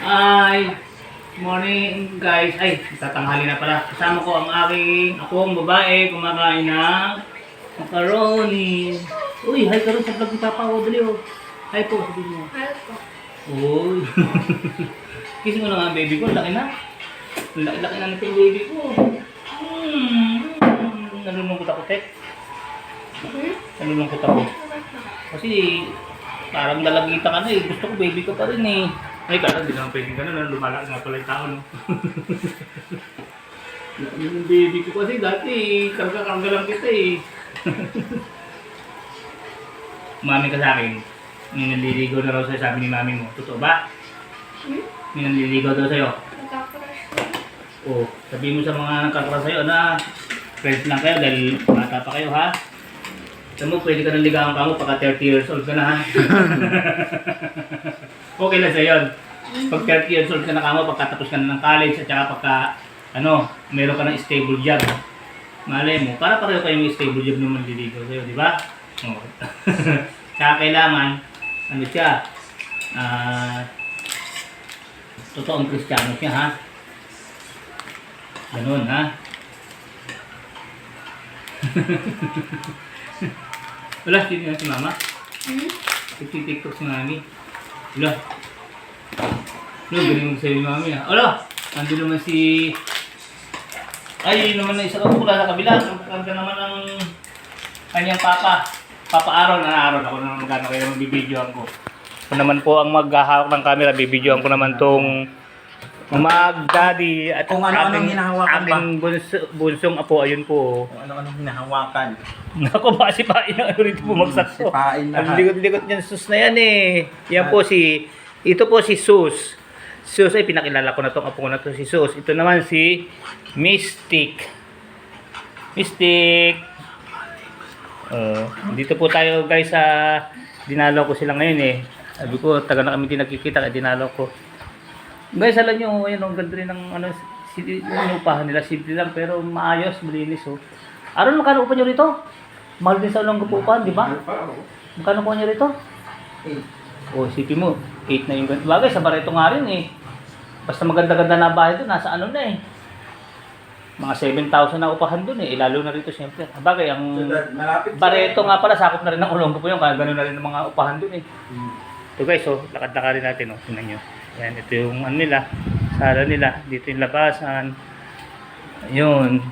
Hi! Morning guys! Ay, tatanghali na pala. Kasama ko ang akong babae kumakain ng macaroni. Uy, hi ka rin sa vlog ni Papa. O, dali o. Hi po, sabihin mo. Hi po. Uy. Kiss mo na nga ang baby ko. Laki na. Laki na nito yung baby ko. Nalulungkot ako, Tek. Nalulungkot ako. Kasi parang lalagita ka na eh. Gusto ko baby ko pa rin eh. Ay, kala, di naman pwedeng ka na. Lumalaki nga pala yung tao, no? Yung baby ko kasi dati, karga-karga lang kita eh. Mami ka sa akin, may naliligaw na raw sa'yo, sabi ni mami mo. Totoo ba? May naliligaw daw sa'yo? Nagka-crush ko. Oo. Sabihin mo sa mga nagkakrush sa'yo na friends lang kayo dahil bata pa kayo, ha? Alam mo, pwede ka nang ligawan ka mo pagka 30 years old ka na, ha? Okay lang sa'yo yun. Pag 30 years old ka na kamo, pagkatapos ka na ng college at saka pagka, meron ka ng stable job. Malay mo, para pareho kayo may stable job naman diligaw sa'yo, di ba? Oo. Kaya kailangan, siya, totoong Kristiyano siya, ha? Ganun, ha? Wala, sino na si mama? TikTok si mami. Wala. Galing mo sa'yo ni mami, ha? Wala! Nandun naman si... Ay, yun naman na isa ka pula sa kabila. Nagkakanta naman ng kanyang papa. Papa Aaron. Aaron. Ako naman magkano kayo magbibidyoan ko. Ako naman po ang maghahawak ng camera. Bibidyoan ko naman tong mag-daddy at kung ano-anong hinahawakan ba? aking bunsong apo. Ayun po. Kung ano-anong hinahawakan. Naku, baka sipain na rito bumagsak ko. Sipain na. Ang likot-likot niyan, sus na yan eh. Yan po ito po si Sus. Sus ay pinakilala ko na itong apo ko na to si Sus. Ito naman si Mystic. Mystic. Dito po tayo guys sa dinalaw ko sila ngayon eh. Sabi ko, taga na kami din nakikita kaya dinalaw ko. Guys, alam nyo, ayun, ang ganda rin ng yung upahan nila. Simple lang pero maayos, malinis oh. Aron, magkano upa nyo rito? Mahal din sa ulang upahan, di ba? Magkano upa nyo rito? 8. Oh, isipin mo, 8 na yung ganda. Bagay, sa Barreto nga rin eh. Basta maganda-ganda na bahay doon, nasa ano na eh. Mga 7,000 na upahan doon eh. Lalo na rito siyempre. Bagay, ang Barreto nga pala, sakop na rin ng Olongo po yun. Kaya gano'n na rin ang mga upahan doon eh. Ito guys, oh, lakad-lakad rin natin. Oh. Tingnan nyo. Yan, ito yung ano nila. Sala nila. Dito yung labasan. Ayun.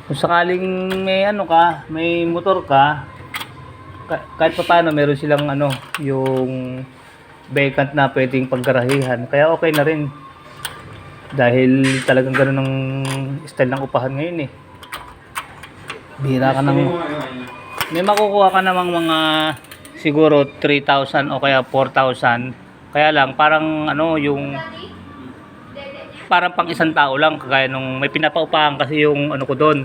Kung sakaling may ano ka, may motor ka, kahit pa paano meron silang yung vacant na pwedeng paggarahihan. Kaya okay na rin. Dahil talagang gano'n ang style ng upahan ngayon eh. Bira ka ng... May makukuha ka namang mga siguro 3,000 o kaya 4,000. Kaya lang parang yung parang pang isang tao lang kagaya nung may pinapaupahan kasi yung ko doon.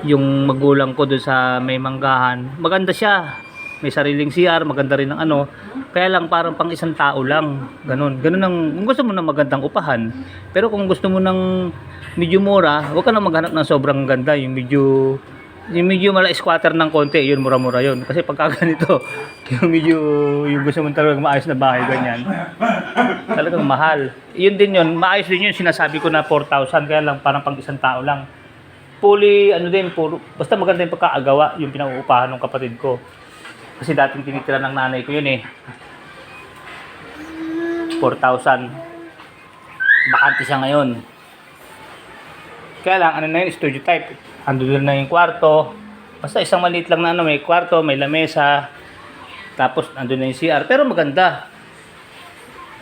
Yung magulang ko doon sa may manggahan. Maganda siya. May sariling CR, maganda rin ang Kaya lang parang pang isang tao lang. Ganun ang kung gusto mo ng magandang upahan. Pero kung gusto mo ng medyo mura, huwag ka na maghanap ng sobrang ganda. Yung medyo mala squatter ng konti, yun mura-mura yun. Kasi pagka ganito, yung gusto mong talagang maayos na bahay ganyan. Talagang mahal. Yun din yun, maayos din yun. Sinasabi ko na 4,000, kaya lang parang pang isang tao lang. Fully, basta maganda yung pagkaagawa, yung pinauupahan ng kapatid ko. Kasi dating tinitira ng nanay ko yun eh. 4,000. Bakante siya ngayon. Kaya lang, na yun, studio type. Andun na yung kwarto. Basta isang maliit lang na may kwarto, may lamesa. Tapos, andun na yung CR. Pero maganda.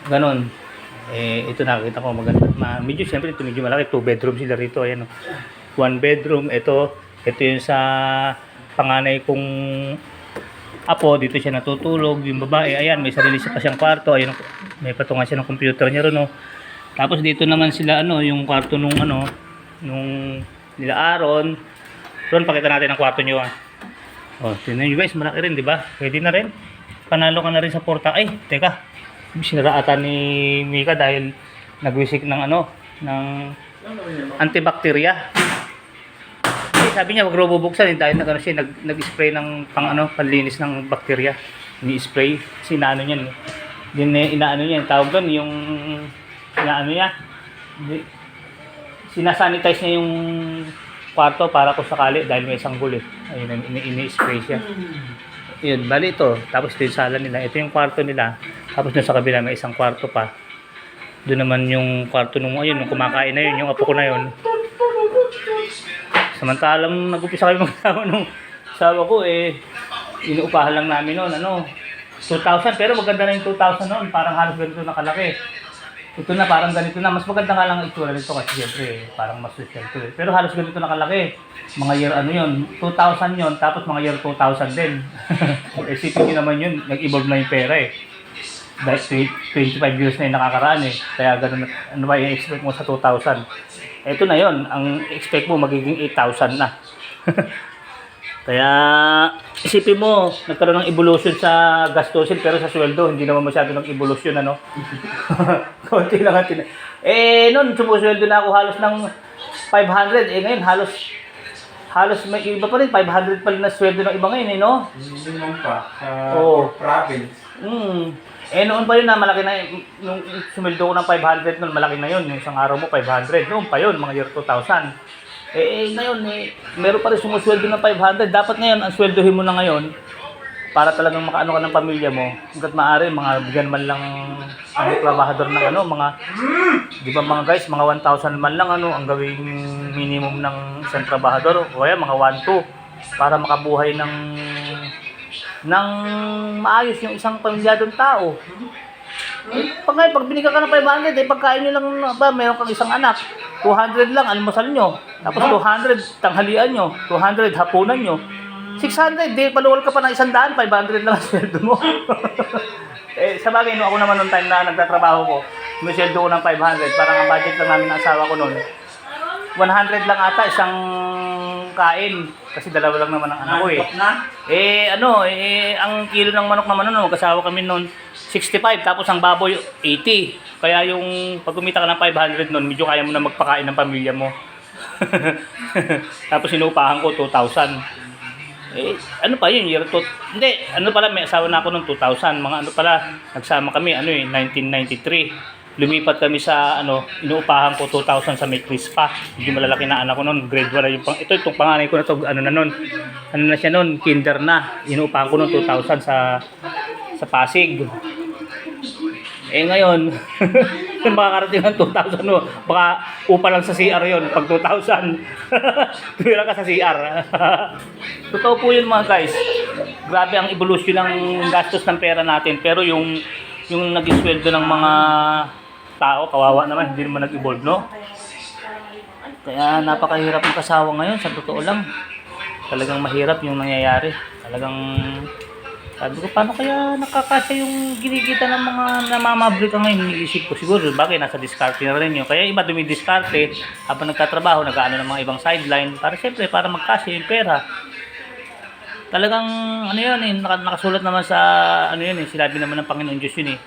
Ganon. Ito nakakita ko maganda. Medyo, siyempre, ito medyo malaki. 2 bedroom sila rito. Ayan, 1 bedroom. Ito yung sa panganay kong apo, dito siya natutulog, yung babae, ayan, may sarili siya pa siyang kwarto, ayan, may patungan siya ng computer niya ron, Tapos dito naman sila, yung kwarto nung nila Aaron. Ron, pakita natin ang kwarto niyo, tingnan nyo guys, malaki rin, di ba? Pwede na rin. Panalo ka na rin sa porta. Ay, teka, sinaraatan ni Mika dahil nagwisik ng ng antibacteria. Sabi niya wag raw bubuksan dahil nag-spray ng panlinis ng bakterya. Ni-spray, sinano niyan. Din inaano niya, yung tawag doon, yung inaano niya. Sinasanitize niya yung kwarto para kung sakali dahil may sanggol eh. Ayun, ini-spray siya. Yun, bali ito. Tapos ito yung sala nila. Ito yung kwarto nila. Tapos doon sa kabila may isang kwarto pa. Doon naman yung kwarto nung ayun, nung kumakain na yun, yung apo ko na yun. Samantalang nag-upisa kami magkasama nung asawa ko eh, inuupahan lang namin noon, 2,000, pero maganda na yung 2,000 noon, parang halos ganito na kalaki. Ito na parang ganito na, mas maganda nga lang ang itsura nito kasi siyempre parang mas social to eh. Pero halos ganito na kalaki. Mga year yun, 2,000 yun, tapos mga year 2,000 din. Isipin nyo naman yun, nag-evolve na yung pera eh. Dahil 25 years na yung nakakaraan eh. Kaya ganun, ano ba i-expect mo sa 2,000? Ito na yun, ang expect mo magiging 8,000 na. Kaya isipin mo, nagkaroon ng evolution sa gastusin pero sa sweldo, hindi naman masyado ng evolution Konti lang natin. Noon sumusweldo na ako halos ng 500. Ngayon halos may iba pa rin, 500 pa rin na sweldo ng iba ngayon no? Minimum pa sa province. Noon pa yun na malaki na, nung sumildo ko ng 500 noon, malaki na yun. Yung isang araw mo, 500. Noon pa yun, mga year 2000. Ngayon, meron pa rin sumusweldo ng 500. Dapat ngayon, ang sweldohin mo na ngayon, para talagang makaano ka ng pamilya mo. Hanggat maaari, mga bigyan man lang ang trabahador ng mga, di ba mga guys, mga 1,000 man lang ang gawing minimum ng isang trabahador. O kaya mga 1,200 para makabuhay ng maayos yung isang pamilyadong tao. Pag binigyan ka ng 500, pagkain nyo lang ba, meron kang isang anak, 200 lang, almusal nyo. Tapos 200, tanghalian nyo. 200, hapunan nyo. 600, paluwal ka pa ng 100, 500 lang ang sweldo mo. Sa bagay, ako naman noong time na nagtatrabaho ko, may sweldo ko ng 500. Parang ang budget lang namin ng asawa ko noon. 100 lang ata isang kain. Kasi dalawa lang naman ang anak ko ang kilo ng manok naman noon, magkasawa kami noon, 65, tapos ang baboy, 80. Kaya yung pag kumita ka ng 500 noon, medyo kaya mo na magpakain ng pamilya mo. Tapos inuupahan ko, 2,000. Ano pa yun, year 2, hindi, may asawa na ako noong 2000, nagsama kami, 1993. Lumipat kami sa inuupahan ko 2,000 sa may Crispa. Hindi malalaki na anak ko noon, grade 1 na yung itong panganay ko na to, na siya noon, kinder na. Inuupahan ko noon 2,000 sa Pasig. Ngayon, makakarating ng 2,000 baka upa lang sa CR yon pag 2,000. Tumira ka sa CR. Totoo po yun mga guys. Grabe ang evolution ng gastos ng pera natin, pero yung nag-isweldo ng mga tao, kawawa naman, hindi naman nag-evolve, Kaya napakahirap ng kasawa ngayon, sa totoo lang. Talagang mahirap yung nangyayari. Talagang, sabi ko, paano kaya nakakasya yung ginikita ng mga namamabrika ngayon? Iniisip ko siguro, bagay, nasa diskarte na rin yun. Kaya iba dumidiskarte, habang nagtatrabaho, nag-aano ng mga ibang sideline, para siyempre, para magkasya yung pera. Talagang, nakasulat naman sa, sinabi naman ng Panginoon Diyos yun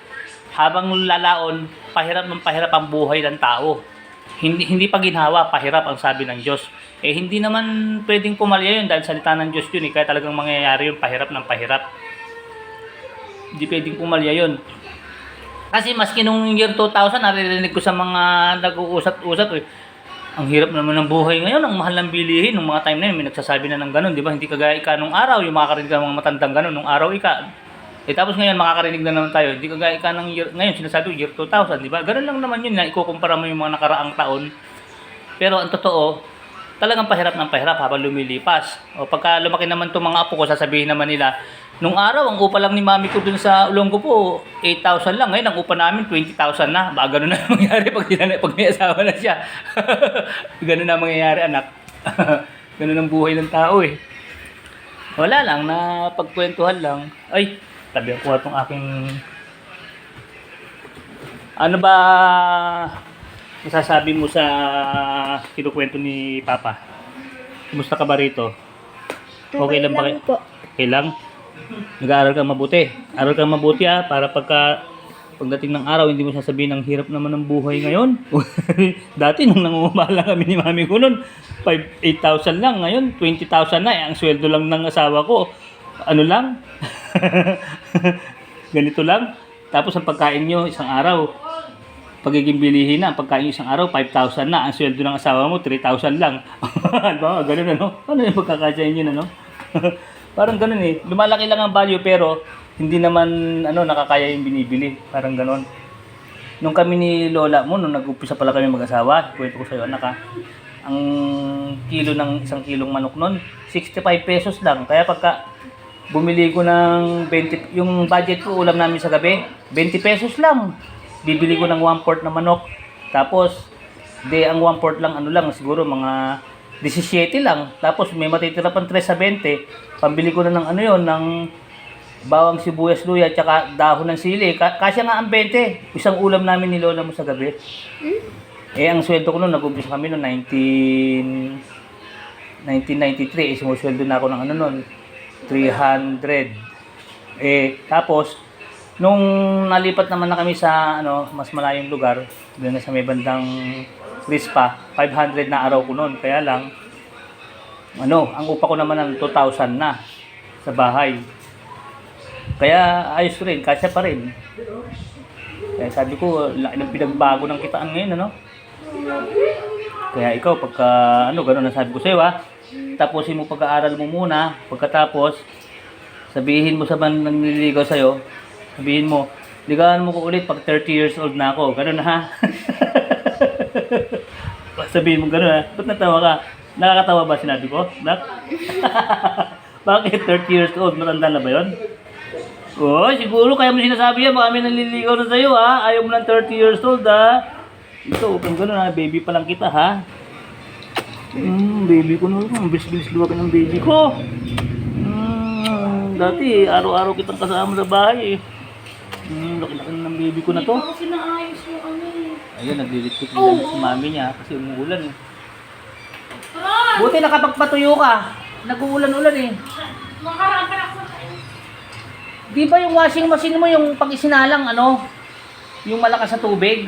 Habang lalaon, pahirap ang buhay ng tao. Hindi pa ginhawa, pahirap ang sabi ng Diyos. Hindi naman pwedeng pumalya yun dahil salita ng Diyos yun Kaya talagang mangyayari yun, pahirap ng pahirap. Hindi pwedeng pumalya yun. Kasi maski nung year 2000, naririnig ko sa mga nag-uusap-usap ang hirap naman ng buhay ngayon, ang mahal ng bilihin. Nung mga time na yun, may nagsasabi na ng ganun, di ba? Hindi kagaya ika nung araw, yung makakarinig ka ng mga matandang ganun, nung araw ika. Tapos ngayon, makakarinig na naman tayo, hindi kagaya ika ng year, ngayon, sinasabi year 2000, di ba? Ganun lang naman yun, na ikukumpara mo yung mga nakaraang taon. Pero ang totoo, talagang pahirap ng pahirap habang lumilipas. Pagka lumaki naman itong mga apo ko, sasabihin naman nila, nung araw, ang upa lang ni mami ko dun sa Olongo po, 8,000 lang. Ngayon, ang upa namin, 20,000 na. Baka ganun na mangyayari pag may asawa na siya. Ganun na mangyayari, anak. Ganun ang buhay ng tao Wala lang, na pagkwentuhan lang. Ay, tabi ako itong aking... Ano ba masasabi mo sa kinukwento ni Papa? Kumusta ka ba rito? Okay lang ba kayo? Okay lang? Nag-aaral kang mabuti. Aral kang mabuti para pagdating ng araw, hindi mo sasabihin ang hirap naman ng buhay ngayon. Dati nung nangungumala kami ni mami ko noon, 8,000 lang. Ngayon, 20,000 na. Ang sweldo lang ng asawa ko, ano lang? Ganito lang. Tapos ang pagkain nyo isang araw, pagiging bilihin na, ang pagkain nyo isang araw, 5,000 na. Ang sweldo ng asawa mo, 3,000 lang. Diba? Ganun ano? Ano yung pagkakasyahin yun ano? Parang ganun eh. Lumalaki lang ang value pero hindi naman nakakaya yung binibili. Parang ganun. Nung kami ni Lola mo, nung nag-umpisa pala kami mag-asawa, kwento ko sa'yo anak ha, ang kilo ng isang kilong manok nun, 65 pesos lang. Kaya pagka bumili ko ng 20, yung budget ko ulam namin sa gabi, 20 pesos lang. Bibili ko ng 1/4 na manok. Tapos, ang 1/4 lang, siguro mga 17 lang. Tapos may matitira pang 3 sa 20. Pambili ko na ng ng bawang sibuyas, luya, tsaka dahon ng sili. Kasya nga ang 20. Isang ulam namin ni Lola mo sa gabi. Ang sweldo ko noon, nag-umpisa kami noong 1993. Sumusweldo na ako ng noon, 300. Tapos, nung nalipat naman na kami sa mas malayong lugar, doon na sa may bandang Crispa, 500 na araw ko noon. Kaya lang, ang upa ko naman ng 2,000 na sa bahay. Kaya ayos rin, kasya pa rin. Kaya sabi ko, laki ng pinagbago ng kitaan ngayon, Kaya ikaw, pagka, gano'n ang sabi ko sa'yo, tapusin mo pag-aaral mo muna, pagkatapos, sabihin mo sa nanliligaw sa'yo, sabihin mo, ligawan mo ko ulit pag 30 years old na ako, gano'n ha? Sabihin mo gano'n ha? Ba't natawa ka? Nakakatawa ba sinabi ko? Bakit 30 years old? Matanda na ba yun? Siguro kaya mo sinasabi yan, baka may nanliligaw na sa'yo ha? Ayaw mo ng 30 years old ha? Ito, kung gano'n ha, baby pa lang kita ha? Baby ko na, bilis-bilis luwakin ng baby ko. Dati, araw-araw kitang kasama sa bahay eh. Laki-laki ng baby ko na to. Kasi naayos yung Ayun, naglilit-lit nila sa mami niya kasi umuulan eh. Buti nakapagpatuyo ka. Nag-uulan-ulan eh. Makaragarak sa kayo. Di ba yung washing machine mo, yung pag isinalang yung malakas sa tubig?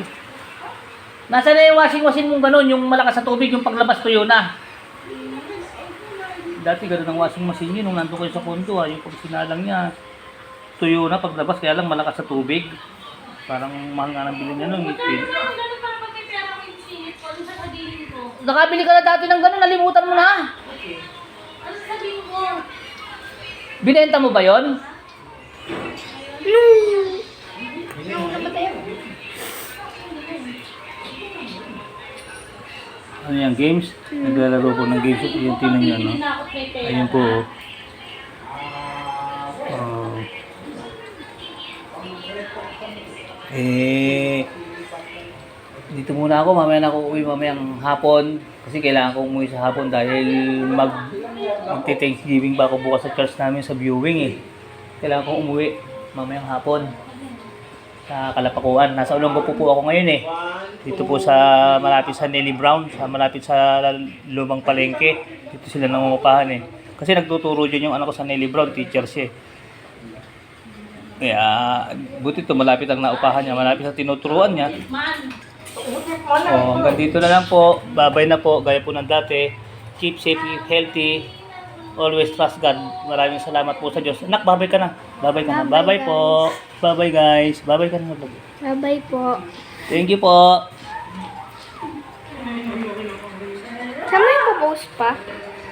Nasaan na yung washing machine mong gano'n, yung malakas sa tubig, yung paglabas tuyo na? Dati gano'n ang washing machine yun, nung nandun kayo sa kondo yung pag isinalang niya, tuyo na paglabas, kaya lang malakas sa tubig. Parang mahal nga ng bilhin niya nun. Nakabili ka na dati ng gano'n, nalimutan mo na. Ano sabihin ko? Binenta mo ba yon? Ano yan, games? Naglalaro po ng games. Yung tinan niya, no? Ayun po. Dito muna ako. Mamaya na ako uwi mamayang hapon. Kasi kailangan ko umuwi sa hapon dahil magti-Thanksgiving ba ako bukas sa church namin sa viewing eh. Kailangan ko umuwi mamayang hapon sa Kalapakuan. Nasa Olongo po ako ngayon eh. Dito po sa malapit sa Nelly Brown, malapit sa Lumang Palengke. Dito sila nangungupahan eh. Kasi nagtuturo dyan yung anak ko sa Nelly Brown, teacher siya eh. Kaya buti to malapit ang naupahan niya, malapit sa tinuturuan niya. Hanggang dito na lang po. Bye-bye na po. Gaya po ng dati. Keep safe, healthy. Always trust God. Maraming salamat po sa Diyos. Anak, bye-bye ka na. Bye-bye ka na. Bye-bye po. Bye-bye guys. Bye-bye ka na. Bye-bye po. Thank you po. Saan mo yung post pa?